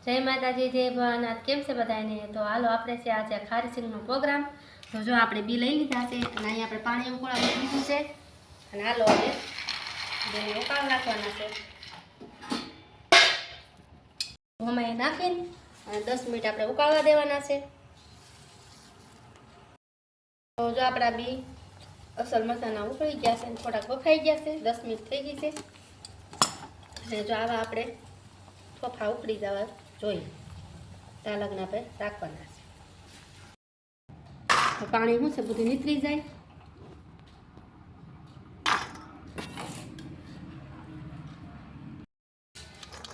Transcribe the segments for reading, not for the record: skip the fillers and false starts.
જય માતાજી, જય ભવાનાથ. કેમ છે બધાને? તો હાલો આપણે છે આજે ખારીસિંગનો પ્રોગ્રામ. તો જો આપણે બી લઈ લીધા છે અને અહીંયા આપણે પાણી ઉકળવા લીધું છે અને હાલો હવે બેને ઉકાળ નાખવાના છે. આમાં નાખીને અને 10 મિનિટ આપણે ઉકાળવા દેવાના છે. તો જો આપણા બી અસલ મસાલા ઉકળી ગયા છે, થોડાક બફાઈ ગયા છે, 10 મિનિટ થઈ ગઈ છે. અને જો આવા આપણે ફોફા ઉકળી જવા જોઈએ ત્યાં લગ્ન આપણે રાખવાના છે. તો પાણી શું છે બધું નીતરી જાય.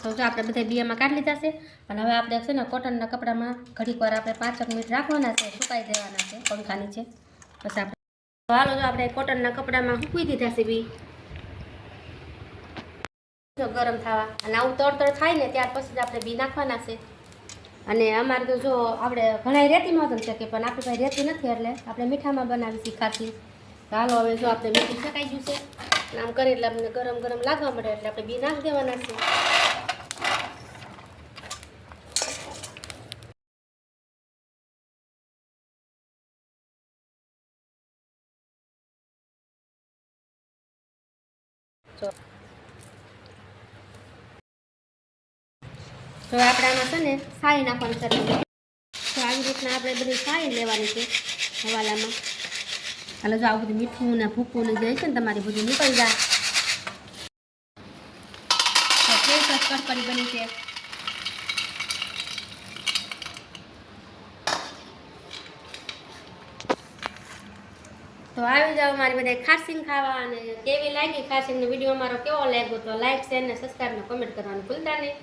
તો જો આપણે બધા બિયામાં કાઢી લીધા છે અને હવે આપણે છે ને કોટનના કપડામાં ઘડીક વાર આપણે 5 મિનિટ રાખવાના છે, સુકાઈ દેવાના છે પંખા નીચે. પછી આપણે હાલો જો આપણે કોટનના કપડામાં સૂકવી દીધા છે બી ગરમ થવા અને આવું તડતડ થાય ને ત્યાર પછી જ આપણે બી નાખવાના છે. અને અમારે તો જો આપણે ઘણા રેતીમાં પણ શકે પણ આપણે કાંઈ રેતી નથી એટલે આપણે મીઠામાં બનાવી શીખાતી. હાલો હવે જો આપણે મીઠું શકાઈ ગયું છે આમ કરી એટલે આપણે ગરમ ગરમ લાગવા મળે એટલે આપણે બી નાખી દેવાના છે. તો આપણે આમાં છે ને સાઈ નાખવાનું છે. તો આવી રીતના આપણે બધી સાઈ લેવાની છે હવાલામાં. હાલો જો આવું બધું મીઠું ને ભૂકું ને જાય છે ને તમારી બધું નીકળી જાય. તો કેવી સરસ કડકડી બની છે. તો આવી જાઓ મારી બધા ખાસીંગ ખાવા. અને કેવી લાગી ખાસીંગનો વિડીયો મારો કેવો લાગ્યો તો લાઈક શેર ને સબસ્ક્રાઈબ ને કમેન્ટ કરવાનું ભૂલતા નહીં.